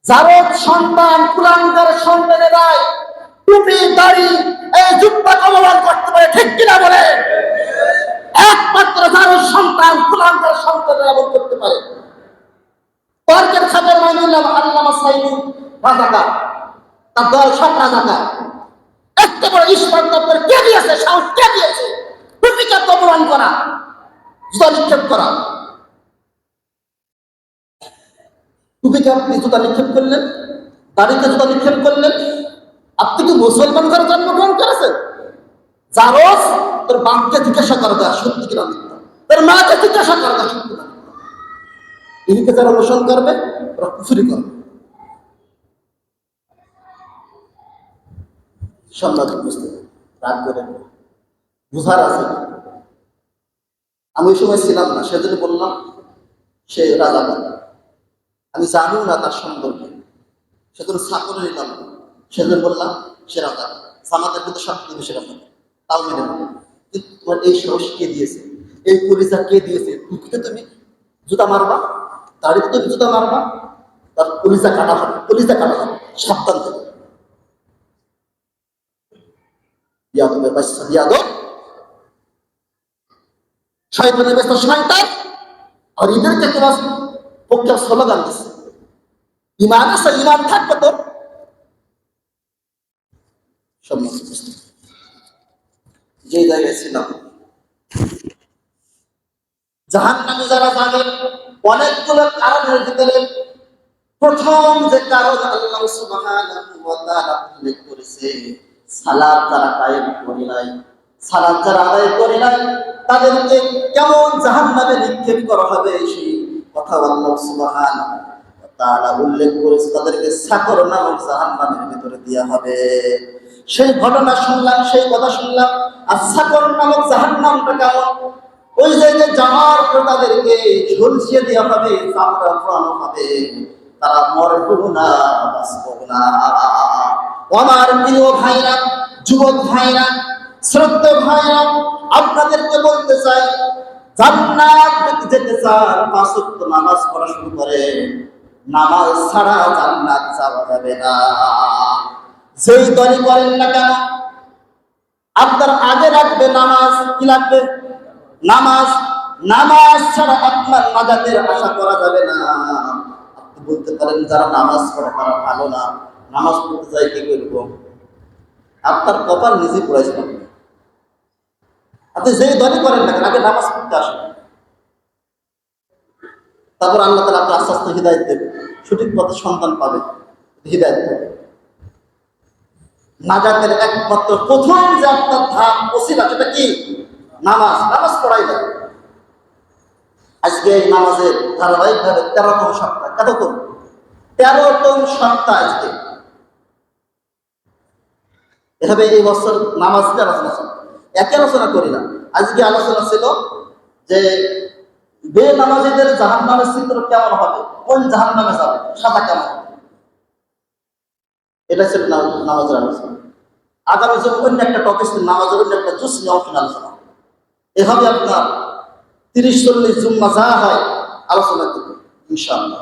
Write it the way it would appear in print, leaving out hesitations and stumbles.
জারদ সন্তান কুলাঙ্গার সন্তানেরাই টুপি দাড়ি এই জুব্বা অবলম্বন করতে পারে, ঠিক কিনা বলে? একমাত্র জারদ সন্তান কুলাঙ্গার সন্তানেরা এমন করতে পারে। তর্কের খাতার নাম দিলাম আল্লামা সাইদি রাজাকার, তার দল সব রাজাকার। এত বড় ইসলাম কে দিয়েছে? সাহস কে দিয়েছে টুপিকে অপমান করা, জুতা নিক্ষেপ করা? টুপিকে আপনি জুতা নিক্ষেপ করলেন, দাড়িতে জুতা নিক্ষেপ করলেন। আপনি কি মুসলমান ঘরে জন্মগ্রহণ করেছেন? জারজ তোর বাপকে জিজ্ঞাসা করে দেয় সত্যি কিনা মিথ্যা, তোর মাকে জিজ্ঞাসা করে দেয় সত্যি কিনা মিথ্যা। ইনিকে যারা অনুসরণ করবে ওরা কুফরি করবে। সম্রাট বুঝতে রাগ করে বুঝার আছে। আমি ওই সময় ছিলাম না, সেজন্য বললাম সে রাজা বলে আমি জানিও না তার সম্পর্কে, সেজন্য সাকরে নিলাম, সেজন্য বললাম সে রাজা। সামাদের মধ্যে সব কিছু বেশি রাজা, তাও মেনে নেব। কিন্তু তোমার এই সাহস কে দিয়েছে? এই পরিচয় কে দিয়েছে? টুকিতে তুমি জুতা মারবা, দাড়িতে তুমি জুতা মারবা, তার কলিজা কাটা হবে, কলিজা কাটা হবে। সাবধান থেকে ইয়াদবের বাচ্চা ইয়াদব, শয়তানের বাচ্চা শয়তান। আর এদেরকে তোমার পক্ষে স্লোগান দিচ্ছে ইমান আছে, ইমান থাকবে তোর। যে জায়গায় ছিলাম, জাহান্নামে যারা যাবে অনেকগুলো কারণের ভিতরে প্রথম যে কারণ আল্লাহ সুবহানাহু ওয়া তাআলা উল্লেখ করেছে, সালাত যারা কায়েম করে নাই, সালাত যারা আদায় করে নাই, তাদেরকে কেমন জাহান্নামে নিক্ষেপ করা হবে সেই কথা আল্লাহ সুবহানাহু ওয়া তাআলা উল্লেখ করেছে। তাদেরকে সাকর নামক জাহান্নামের ভিতরে দেয়া হবে। সেই ঘটনা শুনলাম, সেই কথা শুনলাম। আর সাকর নামক জাহান্নামটা কেমন? ওই জায়গায় যাওয়ার পর তাদেরকে ঝলসিয়ে দেওয়া হবে, চামড়া পোড়ানো হবে, তারা মরবো না, বাঁচবো না। আমার প্রিয় ভাইরা, যুবক ভাইরা, শ্রদ্ধেয় ভাইরা, আপনাদেরকে বলতে চাই, জান্নাত যেতে চান পাঁচ ওয়াক্ত নামাজ পড়া শুরু করে। নামাজ ছাড়া জান্নাত যাওয়া যাবে না। যেই দলই করেন না কেন, আপনার আগে রাখবে নামাজ। কি লাগবে? নামাজ। নামাজ ছাড়া আপনার নাজাতের আশা করা যাবে না। আপনি বলতে পারেন যারা নামাজ পড়ে তারা ভালো না, নামাজ পড়তে যাই কি করব? আপনার কপাল নিজে পড়েছিলাম। আপনি যেই দলই করেন না কেন আগে নামাজ পড়তে আসেন, তারপর আল্লাহ তাআলা আপনার আস্তে আস্তে হিদায়াত দেবে, সঠিক পথে সন্তান পাবে, হিদায়াত দেবে। নাজাতের একমাত্র প্রথম যে আপনার ধাপ ওসিলা, সেটা কি? নামাজ। নামাজ পড়াই যাবে। আজকে এই নামাজের ধারাবাহিকভাবে 13তম সপ্তাহ, কততম? 13তম সপ্তাহ আজকে। এভাবে এই বছর নামাজ নিয়ে আলোচনা ছিল, একে আলোচনা করি না। আজকে আলোচনা ছিল যে বেনামাজীদের জাহান্নামের চিত্র কেমন হবে, কোন জাহান্নামে যাবে, সাদা কেমন হবে। এটা ছিল নামাজের আলোচনা। আগামী যে অন্য একটা টপিক ছিল নামাজের অন্য একটা জুস নিয়ে আলোচনা। এভাবে আপনার 30-40 জুম্মা যা হয় আলোচনা করব ইনশাআল্লাহ।